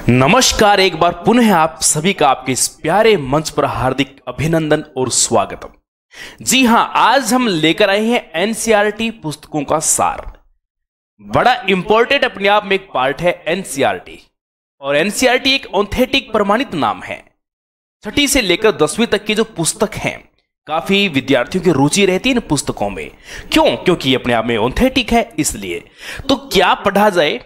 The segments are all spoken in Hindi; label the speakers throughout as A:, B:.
A: नमस्कार, एक बार पुनः आप सभी का आपके इस प्यारे मंच पर हार्दिक अभिनंदन और स्वागतम। जी हां, आज हम लेकर आए हैं एनसीईआरटी पुस्तकों का सार। बड़ा इंपॉर्टेंट अपने आप में एक पार्ट है एनसीईआरटी, और एनसीईआरटी एक ऑथेंटिक प्रमाणित नाम है। छठी से लेकर 10वीं तक की जो पुस्तक हैं, काफी विद्यार्थियों की रुचि रहती है इन पुस्तकों में। क्योंकि ये अपने आप में ऑथेंटिक है। इसलिए तो क्या पढ़ा जाए,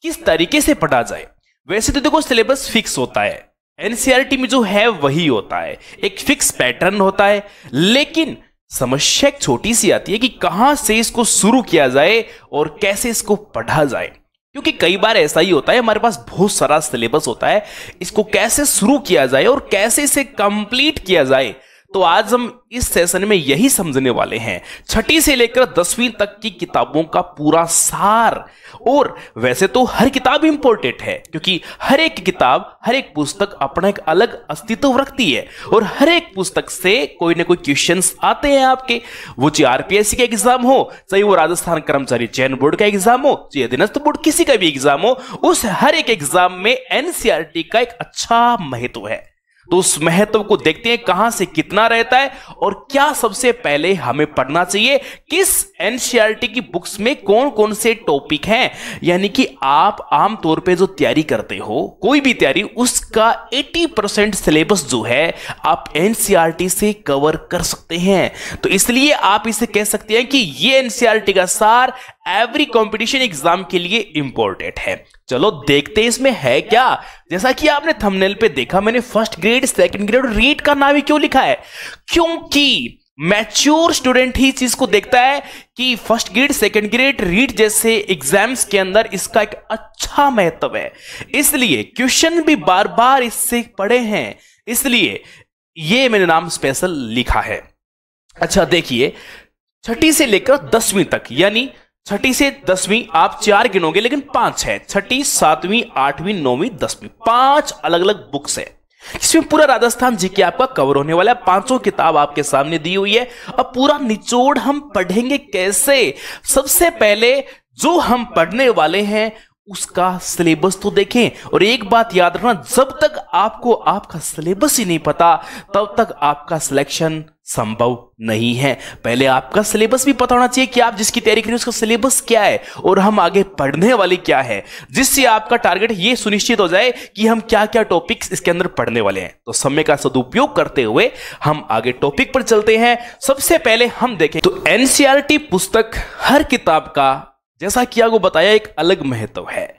A: किस तरीके से पढ़ा जाए। वैसे तो देखो, सिलेबस फिक्स होता है, एनसीईआरटी में जो है वही होता है, एक फिक्स पैटर्न होता है। लेकिन समस्या एक छोटी सी आती है कि कहां से इसको शुरू किया जाए और कैसे इसको पढ़ा जाए। क्योंकि कई बार ऐसा ही होता है, हमारे पास बहुत सारा सिलेबस होता है, इसको कैसे शुरू किया जाए और कैसे इसे कंप्लीट किया जाए। तो आज हम इस सेशन में यही समझने वाले हैं, छठी से लेकर 10वीं तक की किताबों का पूरा सार। और वैसे तो हर किताब इंपॉर्टेंट है, क्योंकि हर एक किताब, हर एक पुस्तक अपना एक अलग अस्तित्व रखती है, और हर एक पुस्तक से कोई ना कोई क्वेश्चंस आते हैं आपके। वो चाहे आरपीएससी का एग्जाम हो, चाहे वो राजस्थान कर्मचारी चयन बोर्ड का एग्जाम हो, चाहे अधीनस्थ बोर्ड किसी का भी एग्जाम हो, उस हर एक एग्जाम में एनसीईआरटी का एक अच्छा महत्व है। तो उस महत्व को देखते हैं, कहां से कितना रहता है और क्या सबसे पहले हमें पढ़ना चाहिए, किस एनसीईआरटी की बुक्स में कौन कौन से टॉपिक हैं। यानी कि आप आमतौर पे जो तैयारी करते हो, कोई भी तैयारी, उसका 80% सिलेबस जो है आप एनसीईआरटी से कवर कर सकते हैं। तो इसलिए आप इसे कह सकते हैं कि ये एनसीईआरटी का सार एवरी कंपटीशन एग्जाम के लिए इंपॉर्टेंट है। चलो देखते हैं इसमें है क्या। जैसा कि आपने थंबनेल पे देखा, मैंने फर्स्ट ग्रेड, सेकंड ग्रेड और रीड का नाम ही क्यों लिखा है, क्योंकि मैच्योर स्टूडेंट ही चीज को देखता है कि first grade, second grade, read जैसे एग्जाम्स के अंदर इसका एक अच्छा महत्व है। इसलिए क्वेश्चन भी बार बार इससे पढ़े हैं, इसलिए ये मैंने नाम स्पेशल लिखा है। अच्छा देखिए, छठी से लेकर 10वीं तक, यानी छठी से 10वीं आप 4 गिनोगे, लेकिन 5 है। छठी, 7वीं, 8वीं, 9वीं, 10वीं, 5 अलग अलग बुक्स है। इसमें पूरा राजस्थान जीके आपका कवर होने वाला है। 5 किताब आपके सामने दी हुई है। अब पूरा निचोड़ हम पढ़ेंगे कैसे। सबसे पहले जो हम पढ़ने वाले हैं उसका सिलेबस तो देखें। और एक बात याद रखना, जब तक आपको आपका सिलेबस ही नहीं पता, तब तक आपका सिलेक्शन संभव नहीं है। पहले आपका सिलेबस भी पता होना चाहिए कि आप जिसकी तैयारी करें उसका सिलेबस क्या है और हम आगे पढ़ने वाले क्या है, जिससे आपका टारगेट ये सुनिश्चित हो जाए कि हम क्या क्या टॉपिक्स इसके अंदर पढ़ने वाले हैं। तो समय का सदुपयोग करते हुए हम आगे टॉपिक पर चलते हैं। सबसे पहले हम देखें तो एनसीईआरटी पुस्तक, हर किताब का, जैसा कि आपको बताया, एक अलग महत्व है।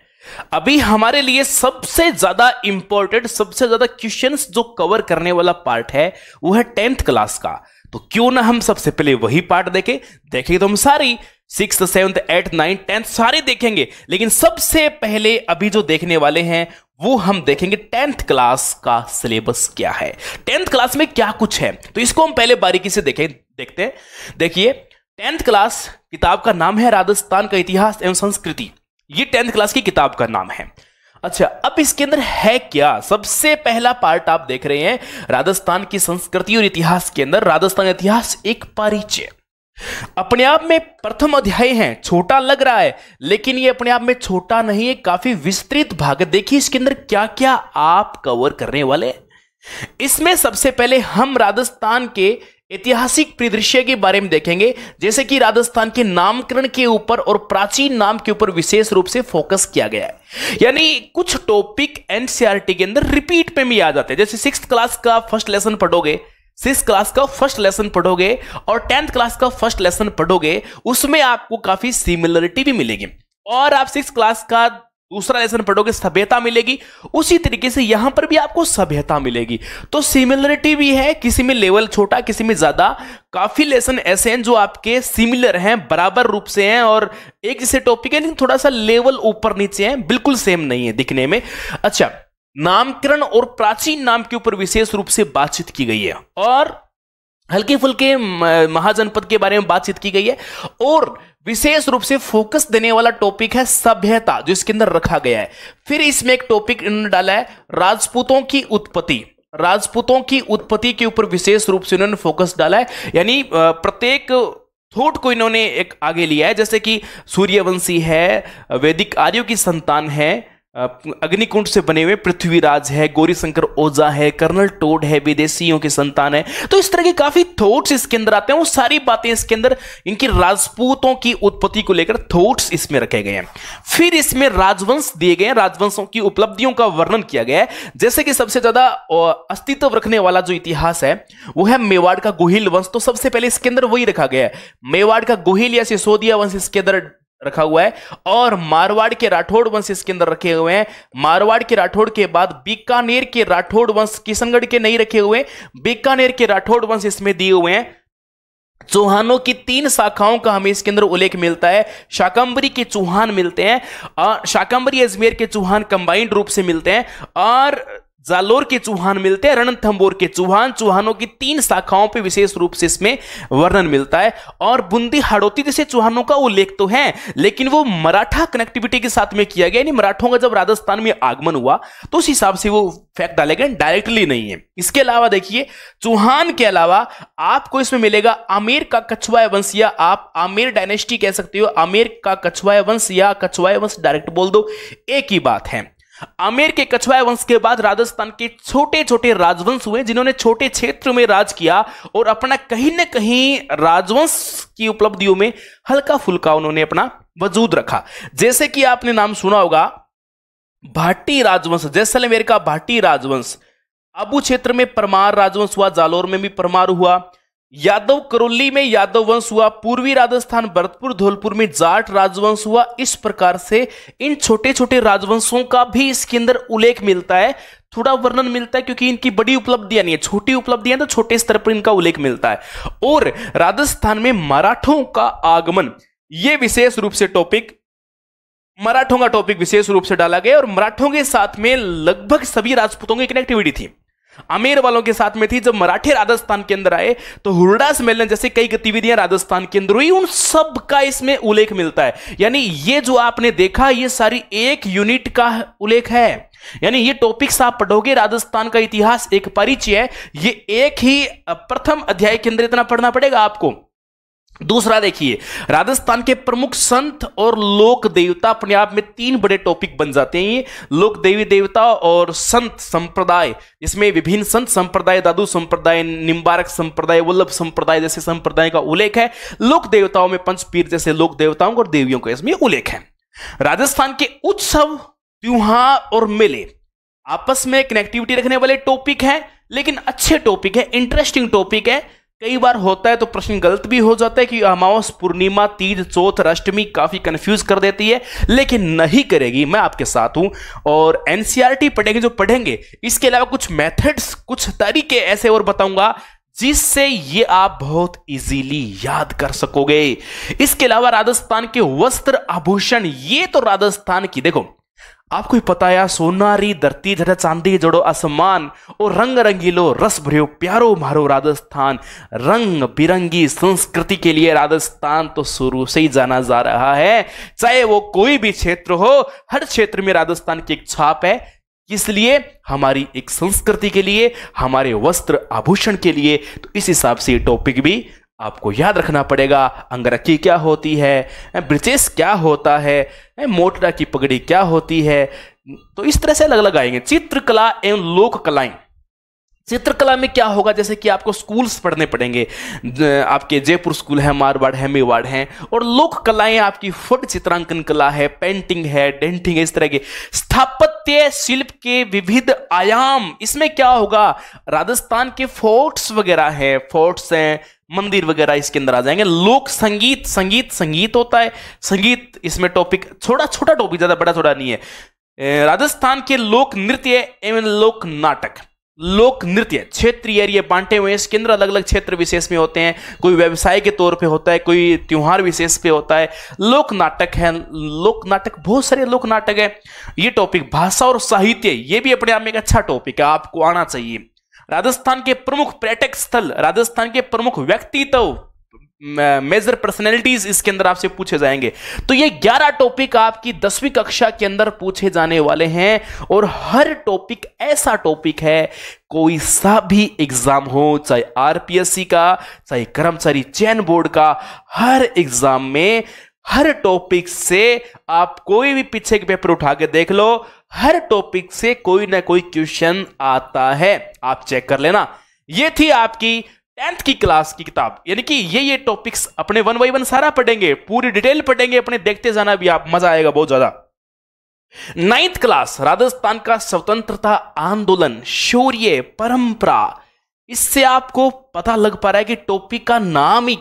A: अभी हमारे लिए सबसे ज्यादा इंपॉर्टेंट, सबसे ज्यादा क्वेश्चंस जो कवर करने वाला पार्ट है वो है 10th क्लास का। तो क्यों ना हम सबसे पहले वही पार्ट देखें तो हम सारी 6th, 7th, 8th, 9th, 10th सारे देखेंगे। लेकिन सबसे पहले अभी जो देखने वाले हैं वो हम देखेंगे 10th क्लास का सिलेबस क्या है, 10th क्लास में क्या कुछ है। तो इसको हम पहले बारीकी से देखते हैं। देखिए, 10th क्लास किताब का नाम है राजस्थान का इतिहास एवं संस्कृति। ये 10th क्लास की किताब का नाम है। अच्छा, अब इसके अंदर है क्या। सबसे पहला पार्ट आप देख रहे हैं, राजस्थान की संस्कृति और इतिहास के अंदर राजस्थान इतिहास एक परिचय। अपने आप में प्रथम अध्याय है, छोटा लग रहा है, लेकिन ये अपने आप में छोटा नहीं है, काफी विस्तृत भाग है। देखिए इसके अंदर क्या क्या आप कवर करने वाले। इसमें सबसे पहले हम राजस्थान के ऐतिहासिक परिदृश्य के बारे में देखेंगे, जैसे कि राजस्थान के नामकरण के ऊपर और प्राचीन नाम के ऊपर विशेष रूप से फोकस किया गया है। यानी कुछ टॉपिक एनसीईआरटी के अंदर रिपीट में भी आ जाते हैं। जैसे 6th क्लास का फर्स्ट लेसन पढ़ोगे, 6th क्लास का फर्स्ट लेसन पढ़ोगे और 10th क्लास का फर्स्ट लेसन पढ़ोगे, उसमें आपको काफी सिमिलरिटी भी मिलेगी। और आप 6th क्लास का दूसरा लेसन पढ़ोगे, सभ्यता मिलेगी। उसी तरीके से यहां पर भी आपको सभ्यता मिलेगी। तो सिमिलरिटी भी है, किसी में लेवल छोटा, किसी में ज्यादा। काफी लेसन ऐसे हैं जो आपके सिमिलर हैं, बराबर रूप से हैं, और एक जैसे टॉपिक है, लेकिन थोड़ा सा लेवल ऊपर नीचे है, बिल्कुल सेम नहीं है दिखने में। अच्छा, नामकरण और प्राचीन नाम के ऊपर विशेष रूप से बातचीत की गई है, और हल्के फुल्के महाजनपद के बारे में बातचीत की गई है। और विशेष रूप से फोकस देने वाला टॉपिक है सभ्यता, जो इसके अंदर रखा गया है। फिर इसमें एक टॉपिक इन्होंने डाला है राजपूतों की उत्पत्ति। राजपूतों की उत्पत्ति के ऊपर विशेष रूप से उन्होंने फोकस डाला है। यानी प्रत्येक थॉट को इन्होंने एक आगे लिया है, जैसे कि सूर्यवंशी है, वैदिक आर्यों की संतान है, अग्निकुंड से बने हुए पृथ्वीराज है, गौरीशंकर ओझा है, कर्नल टोड है, विदेशियों की संतान है। तो इस तरह के काफी थॉट्स इसके अंदर आते हैं। वो सारी बातें इसके अंदर इनकी राजपूतों की उत्पत्ति को लेकर थॉट्स इसमें रखे गए हैं। फिर इसमें राजवंश दिए गए हैं, राजवंशों की उपलब्धियों का वर्णन किया गया है। जैसे कि सबसे ज्यादा अस्तित्व रखने वाला जो इतिहास है वो है मेवाड़ का गोहिल वंश। तो सबसे पहले इसके अंदर वही रखा गया है, मेवाड़ का गोहिल या सिसोदिया वंश इसके अंदर रखा हुआ है। और मारवाड़ के राठौड़ वंश इसके अंदर रखे हुए हैं। मारवाड़ के राठौड़ के बाद बीकानेर के राठौड़ वंश, किशनगढ़ के नहीं रखे हुए, बीकानेर के राठौड़ वंश इसमें दिए हुए हैं। चौहानों की 3 शाखाओं का हमें इसके अंदर उल्लेख मिलता है। शाकंभरी के चौहान मिलते हैं और शाकंभरी अजमेर के चौहान कंबाइंड रूप से मिलते हैं, और जालोर के चौहान मिलते हैं, रणथंबोर के चौहान। चौहानों की 3 शाखाओं पे विशेष रूप से इसमें वर्णन मिलता है। और बुंदी हाड़ौती जैसे चौहानों का उल्लेख तो है, लेकिन वो मराठा कनेक्टिविटी के साथ में किया गया, यानी मराठों का जब राजस्थान में आगमन हुआ तो उस हिसाब से वो फैक्ट डाले गए, डायरेक्टली नहीं है। इसके अलावा देखिए, चौहान के अलावा आपको इसमें मिलेगा आमेर का कछवाया वंश, या आप आमेर डायनेस्टी कह सकते हो, आमेर का कछवाया वंश या कछवाया वंश डायरेक्ट बोल दो, एक ही बात है। आमेर के कछवाया वंश के बाद राजस्थान के छोटे छोटे राजवंश हुए, जिन्होंने छोटे क्षेत्र में राज किया और अपना कहीं ना कहीं राजवंश की उपलब्धियों में हल्का फुल्का उन्होंने अपना वजूद रखा। जैसे कि आपने नाम सुना होगा भाटी राजवंश, जैसलमेर का भाटी राजवंश, आबू क्षेत्र में परमार राजवंश हुआ, जालोर में भी परमार हुआ, यादव करौली में यादव वंश हुआ, पूर्वी राजस्थान भरतपुर धौलपुर में जाट राजवंश हुआ। इस प्रकार से इन छोटे छोटे राजवंशों का भी इसके अंदर उल्लेख मिलता है, थोड़ा वर्णन मिलता है, क्योंकि इनकी बड़ी उपलब्धियां नहीं है, छोटी उपलब्धियां, तो छोटे स्तर पर इनका उल्लेख मिलता है। और राजस्थान में मराठों का आगमन, यह विशेष रूप से टॉपिक, मराठों का टॉपिक विशेष रूप से डाला गया, और मराठों के साथ में लगभग सभी राजपूतों की कनेक्टिविटी थी। आमेर वालों के साथ में थी। जब मराठे राजस्थान के अंदर आए तो हुरडा सम्मेलन जैसे कई गतिविधियां राजस्थान के अंदर हुई, उन सब का इसमें उल्लेख मिलता है। यानी ये जो आपने देखा, ये सारी एक यूनिट का उल्लेख है। यानी ये टॉपिक्स आप पढ़ोगे, राजस्थान का इतिहास एक परिचय है, ये एक ही प्रथम अध्याय के अंदर इतना पढ़ना पड़ेगा आपको। दूसरा देखिए, राजस्थान के प्रमुख संत और लोक देवता, अपने आप में 3 बड़े टॉपिक बन जाते हैं ये, लोक देवी देवता और संत संप्रदाय। इसमें विभिन्न संत संप्रदाय, दादू संप्रदाय, निम्बारक संप्रदाय, वल्लभ संप्रदाय जैसे संप्रदाय का उल्लेख है। लोक देवताओं में पंचपीर जैसे लोक देवताओं और देवियों का इसमें उल्लेख है। राजस्थान के उत्सव, त्योहार और मेले आपस में कनेक्टिविटी रखने वाले टॉपिक हैं, लेकिन अच्छे टॉपिक है, इंटरेस्टिंग टॉपिक है। कई बार होता है तो प्रश्न गलत भी हो जाता है कि अमावस, पूर्णिमा, तीज, चौथ, अष्टमी काफी कंफ्यूज कर देती है, लेकिन नहीं करेगी। मैं आपके साथ हूं और एनसीईआरटी पढ़ेंगे जो पढ़ेंगे, इसके अलावा कुछ मेथड्स, कुछ तरीके ऐसे और बताऊंगा जिससे ये आप बहुत इजीली याद कर सकोगे। इसके अलावा राजस्थान के वस्त्र आभूषण, ये तो राजस्थान की, देखो आपको ही पता है, सोनारी धरती जरा चांदी जड़ो आसमान और रंग रंगीलो रस भरियो प्यारो मारो राजस्थान। रंग बिरंगी संस्कृति के लिए राजस्थान तो शुरू से ही जाना जा रहा है। चाहे वो कोई भी क्षेत्र हो, हर क्षेत्र में राजस्थान की एक छाप है। इसलिए हमारी एक संस्कृति के लिए, हमारे वस्त्र आभूषण के लिए, तो इस हिसाब से ये टॉपिक भी आपको याद रखना पड़ेगा। अंगरखी क्या होती है, ब्रिचेस क्या होता है, मोटरा की पगड़ी क्या होती है, तो इस तरह से अलग अलग आएंगे। चित्रकला एवं लोक कलाएं, चित्रकला में क्या होगा, जैसे कि आपको स्कूल्स पढ़ने पड़ेंगे, आपके जयपुर स्कूल है, मारवाड़ है, मेवाड़ है। और लोक कलाएं आपकी फुट चित्रांकन कला है, पेंटिंग है, डेंटिंग है, इस तरह के स्थापत्य शिल्प के विविध आयाम। इसमें क्या होगा, राजस्थान के फोर्ट्स वगैरह है, फोर्ट्स हैं, मंदिर वगैरह इसके अंदर आ जाएंगे। लोक संगीत, संगीत होता है, संगीत इसमें टॉपिक, छोटा छोटा टॉपिक, ज्यादा बड़ा थोड़ा नहीं है। राजस्थान के लोक नृत्य एवं लोक नाटक, लोक नृत्य क्षेत्रीय एरिया बांटे हुए हैं, इसके अंदर अलग अलग क्षेत्र विशेष में होते हैं, कोई व्यवसाय के तौर पे होता है, कोई त्योहार विशेष पे होता है। लोक नाटक है, लोक नाटक, बहुत सारे लोक नाटक है। ये टॉपिक भाषा और साहित्य, ये भी अपने आप में एक अच्छा टॉपिक है, आपको आना चाहिए। राजस्थान के प्रमुख पर्यटक स्थल, राजस्थान के प्रमुख व्यक्तित्व, मेजर पर्सनैलिटीज इसके अंदर आपसे पूछे जाएंगे। तो ये 11 टॉपिक आपकी 10वीं कक्षा के अंदर पूछे जाने वाले हैं। और हर टॉपिक ऐसा टॉपिक है, कोई सा भी एग्जाम हो, चाहे आरपीएससी का, चाहे कर्मचारी चयन बोर्ड का, हर एग्जाम में हर टॉपिक से आप कोई भी पीछे के पेपर उठा के देख लो, हर टॉपिक से कोई ना कोई क्वेश्चन आता है, आप चेक कर लेना। ये थी आपकी 10th की क्लास की किताब, यानी कि ये टॉपिक्स अपने 1 by 1 सारा पढ़ेंगे, पूरी डिटेल पढ़ेंगे अपने, देखते जाना भी आप, मजा आएगा बहुत ज्यादा। 9th क्लास राजस्थान का स्वतंत्रता आंदोलन, शौर्य, परंपरा। इससे आपको पता लग पा रहा है कि टॉपिक का नाम ही,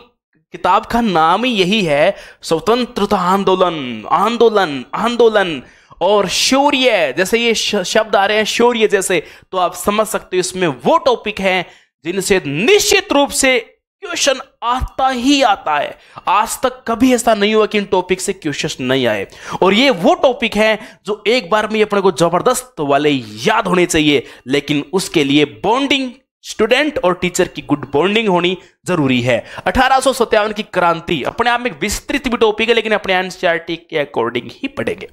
A: किताब का नाम ही यही है, स्वतंत्रता आंदोलन, आंदोलन, आंदोलन और शौर्य। जैसे ये शब्द आ रहे हैं शौर्य जैसे, तो आप समझ सकते हो इसमें वो टॉपिक हैं जिनसे निश्चित रूप से क्वेश्चन आता ही आता है। आज तक कभी ऐसा नहीं हुआ कि इन टॉपिक से क्वेश्चन नहीं आए, और ये वो टॉपिक है जो एक बार में अपने को जबरदस्त वाले याद होने चाहिए, लेकिन उसके लिए बॉन्डिंग, स्टूडेंट और टीचर की गुड बॉन्डिंग होनी जरूरी है। 1857 की क्रांति अपने आप में एक विस्तृत भी टॉपिक है, लेकिन अपने एनसीईआरटी के अकॉर्डिंग ही पढ़ेंगे।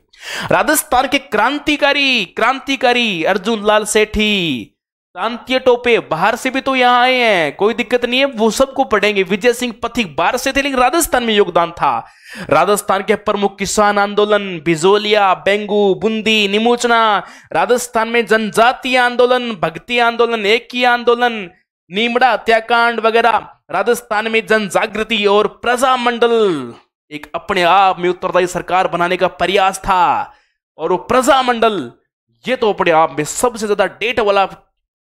A: राजस्थान के क्रांतिकारी अर्जुन लाल सेठी, प्रांतीय टोपे बाहर से भी तो यहां आए हैं, कोई दिक्कत नहीं है, वो सबको पढ़ेंगे। विजय सिंह पथिक बाहर से थे लेकिन राजस्थान में योगदान था। राजस्थान के प्रमुख किसान आंदोलन, बिजोलिया, बेंगू, बूंदी, निमोचना। राजस्थान में जनजातीय आंदोलन, भक्ति आंदोलन, एकी आंदोलन, नीमड़ा हत्याकांड वगैरह। राजस्थान में जन जागृति और प्रजामंडल, एक अपने आप में उत्तरदायी सरकार बनाने का प्रयास था, और वो प्रजामंडल, ये तो अपने आप में सबसे ज्यादा डेट वाला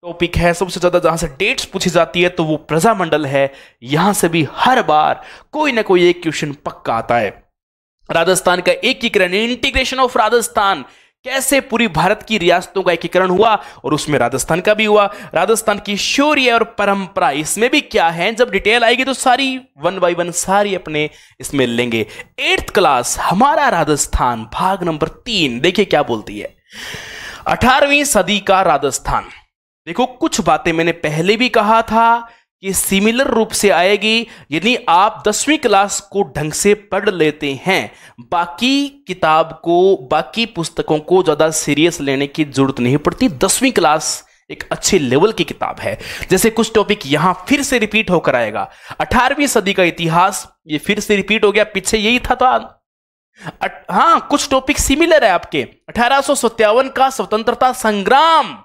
A: टॉपिक है, सबसे ज्यादा जहां से डेट्स पूछी जाती है तो वो प्रजामंडल है। यहां से भी हर बार कोई ना कोई एक क्वेश्चन पक्का आता है। राजस्थान का एकीकरण, इंटीग्रेशन ऑफ राजस्थान, कैसे पूरी भारत की रियासतों का एकीकरण हुआ, और उसमें राजस्थान का भी हुआ। राजस्थान की शौर्य और परंपरा, इसमें भी क्या है, जब डिटेल आएगी तो सारी 1 by 1 सारी अपने इसमें लेंगे। 8th क्लास हमारा राजस्थान, भाग नंबर 3, देखिए क्या बोलती है। 18वीं सदी का राजस्थान। देखो, कुछ बातें मैंने पहले भी कहा था कि सिमिलर रूप से आएगी यदि आप 10वीं क्लास को ढंग से पढ़ लेते हैं। बाकी किताब को, बाकी पुस्तकों को ज्यादा सीरियस लेने की जरूरत नहीं पड़ती। 10वीं क्लास एक अच्छे लेवल की किताब है। जैसे कुछ टॉपिक यहां फिर से रिपीट होकर आएगा। 18वीं सदी का इतिहास, ये फिर से रिपीट हो गया, पीछे यही था तो हाँ, कुछ टॉपिक सिमिलर है आपके। 1857 का स्वतंत्रता संग्राम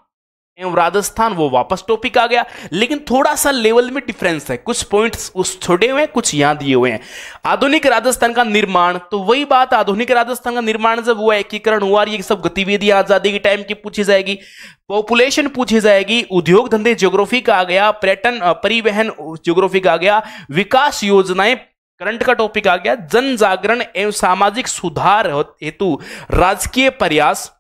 A: एवं राजस्थान, वो वापस टॉपिक आ गया, लेकिन थोड़ा सा लेवल में डिफरेंस है, कुछ पॉइंट्स उस छोड़े हुए हैं, कुछ यहां दिए हुए हैं। आधुनिक राजस्थान का निर्माण, तो वही बात, आधुनिक राजस्थान का निर्माण जब हुआ, एकीकरण हुआ, ये सब गतिविधियां आजादी के टाइम की पूछी जाएगी, पॉपुलेशन पूछी जाएगी, उद्योग धंधे ज्योग्राफी का आ गया, पर्यटन परिवहन ज्योग्राफी का आ गया, विकास योजनाएं करंट का टॉपिक आ गया, जन जागरण एवं सामाजिक सुधार हेतु राजकीय प्रयास,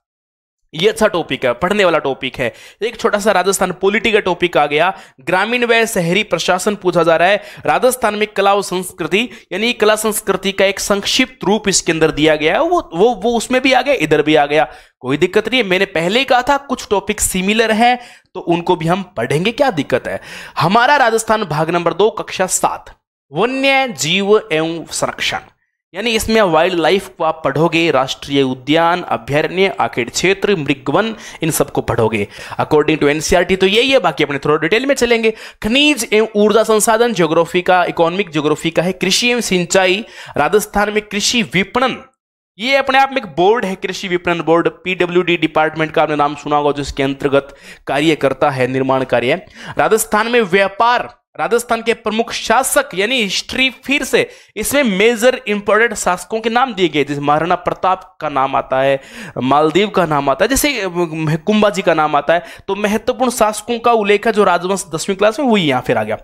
A: ये अच्छा टॉपिक है, पढ़ने वाला टॉपिक है। एक छोटा सा राजस्थान पॉलिटी का टॉपिक आ गया। ग्रामीण व शहरी प्रशासन पूछा जा रहा है। राजस्थान में कला और संस्कृति, यानी कला संस्कृति का एक संक्षिप्त रूप इसके अंदर दिया गया है, वो उसमें भी आ गया, इधर भी आ गया, कोई दिक्कत नहीं है। मैंने पहले ही कहा था कुछ टॉपिक सिमिलर हैं तो उनको भी हम पढ़ेंगे, क्या दिक्कत है। हमारा राजस्थान, भाग नंबर 2, कक्षा 7, वन्य जीव एवं संरक्षण, यानी इसमें वाइल्ड लाइफ को आप पढ़ोगे, राष्ट्रीय उद्यान, अभ्यारण्य, आखेड़ क्षेत्र, मृगवन, इन सबको पढ़ोगे अकॉर्डिंग टू एनसीईआरटी। तो यही है, बाकी अपने थोड़ा डिटेल में चलेंगे। खनिज एवं ऊर्जा संसाधन ज्योग्राफी का, इकोनॉमिक ज्योग्राफी का है। कृषि एवं सिंचाई, राजस्थान में कृषि विपणन, ये अपने आप में एक बोर्ड है, कृषि विपणन बोर्ड, पीडब्ल्यूडी डिपार्टमेंट का आपने नाम सुना होगा, जिसके अंतर्गत कार्य करता है, निर्माण कार्य। राजस्थान में व्यापार, राजस्थान के प्रमुख शासक, यानी हिस्ट्री, फिर से इसमें मेजर इंपोर्टेंट शासकों के नाम दिए गए, जैसे महाराणा प्रताप का नाम आता है, मालदीव का नाम आता है, जैसे कुंभाजी का नाम आता है। तो महत्वपूर्ण शासकों का उल्लेख है जो राजवंश 10वीं क्लास में, वही यहां फिर आ गया।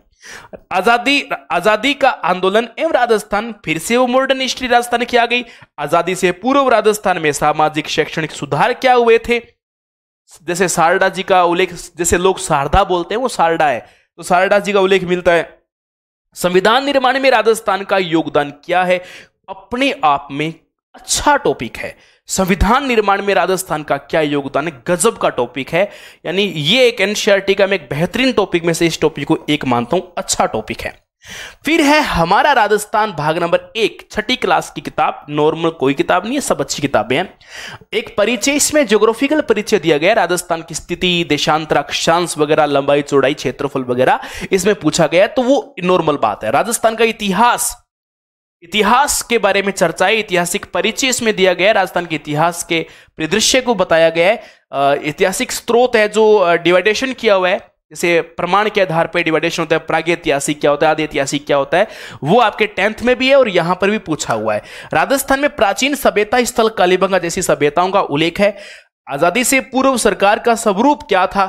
A: आजादी का आंदोलन एवं राजस्थान, फिर से वो मॉडर्न हिस्ट्री राजस्थान की आ गई। आजादी से पूर्व राजस्थान में सामाजिक शैक्षणिक सुधार क्या हुए थे, जैसे सारडा जी का उल्लेख, जैसे लोग शारदा बोलते हैं वो सारडा है, तो शारदा जी का उल्लेख मिलता है। संविधान निर्माण में राजस्थान का योगदान क्या है, अपने आप में अच्छा टॉपिक है। संविधान निर्माण में राजस्थान का क्या योगदान है, गजब का टॉपिक है। यानी ये एक एनसीईआरटी का मैं एक बेहतरीन टॉपिक में से इस टॉपिक को एक मानता हूं, अच्छा टॉपिक है। फिर है हमारा राजस्थान, भाग नंबर 1, 6ठी क्लास की किताब, नॉर्मल कोई किताब नहीं है, सब अच्छी किताबें हैं। एक परिचय, इसमें ज्योग्राफिकल परिचय दिया गया, राजस्थान की स्थिति, देशांतर, अक्षांश वगैरह, लंबाई चौड़ाई, क्षेत्रफल वगैरह इसमें पूछा गया, तो वो नॉर्मल बात है। राजस्थान का इतिहास, इतिहास के बारे में चर्चा है, ऐतिहासिक परिचय इसमें दिया गया है, राजस्थान के इतिहास के परिदृश्य को बताया गया है। ऐतिहासिक स्रोत है जो डिवाइडेशन किया हुआ है, जैसे प्रमाण के आधार पर डिवाइडेशन होता है, प्रागैतिहासिक क्या होता है, आदि ऐतिहासिक क्या होता है, वो आपके 10th में भी है और यहां पर भी पूछा हुआ है। राजस्थान में प्राचीन सभ्यता स्थल कालीबंगा जैसी सभ्यताओं का उल्लेख है। आजादी से पूर्व सरकार का स्वरूप क्या था,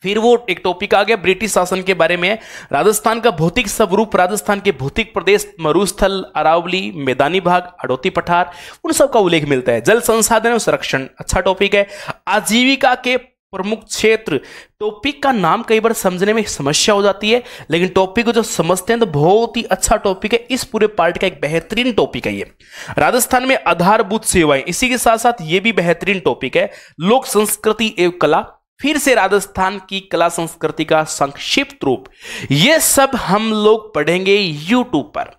A: फिर वो एक टॉपिक आ गया ब्रिटिश शासन के बारे में। राजस्थान का भौतिक स्वरूप, राजस्थान के भौतिक प्रदेश, मरुस्थल, अरावली, मैदानी भाग, हड़ौती पठार, उन सब का उल्लेख मिलता है। जल संसाधन और संरक्षण अच्छा टॉपिक है। आजीविका के प्रमुख क्षेत्र, टॉपिक का नाम कई बार समझने में समस्या हो जाती है, लेकिन टॉपिक को जो समझते हैं तो बहुत ही अच्छा टॉपिक है। इस पूरे पार्ट का एक बेहतरीन टॉपिक है ये। राजस्थान में आधारभूत सेवाएं, इसी के साथ साथ ये भी बेहतरीन टॉपिक है। लोक संस्कृति एवं कला, फिर से राजस्थान की कला संस्कृति का संक्षिप्त रूप, ये सब हम लोग पढ़ेंगे यूट्यूब पर।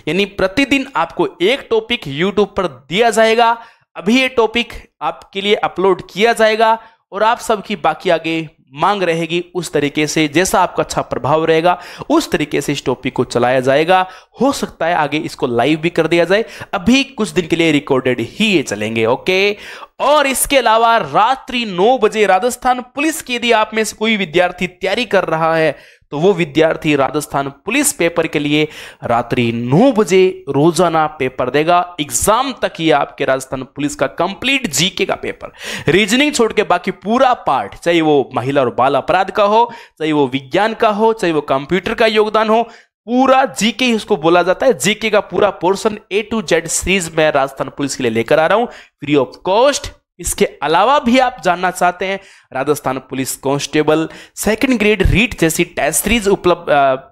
A: यानी प्रतिदिन आपको एक टॉपिक यूट्यूब पर दिया जाएगा। अभी ये टॉपिक आपके लिए अपलोड किया जाएगा और आप सबकी बाकी आगे मांग रहेगी उस तरीके से, जैसा आपका अच्छा प्रभाव रहेगा उस तरीके से इस टॉपिक को चलाया जाएगा। हो सकता है आगे इसको लाइव भी कर दिया जाए, अभी कुछ दिन के लिए रिकॉर्डेड ही ये चलेंगे। ओके, और इसके अलावा रात्रि 9 बजे राजस्थान पुलिस की यदि आप में से कोई विद्यार्थी तैयारी कर रहा है तो वो विद्यार्थी राजस्थान पुलिस पेपर के लिए रात्रि 9 बजे रोजाना पेपर देगा। एग्जाम तक ये आपके राजस्थान पुलिस का कंप्लीट जीके का पेपर, रीजनिंग छोड़ के बाकी पूरा पार्ट, चाहे वो महिला और बाल अपराध का हो, चाहे वो विज्ञान का हो, चाहे वो कंप्यूटर का योगदान हो, पूरा जीके ही उसको बोला जाता है। जीके का पूरा portion A to Z series में राजस्थान पुलिस के लिए लेकर आ रहा हूं फ्री ऑफ कॉस्ट। इसके अलावा भी आप जानना चाहते हैं Rajasthan police constable second grade REET जैसी टेस्ट सीरीज उपलब्ध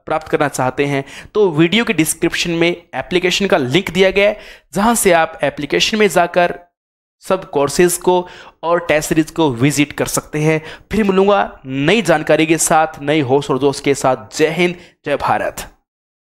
A: प्राप्त करना चाहते हैं तो वीडियो के डिस्क्रिप्शन में एप्लीकेशन का लिंक दिया गया है, जहां से आप एप्लीकेशन में जाकर सब कोर्सेज को और टेस्ट सीरीज को विजिट कर सकते हैं। फिर मिलूंगा नई जानकारी के साथ, नई होश और जोश के साथ। जय हिंद, जय भारत।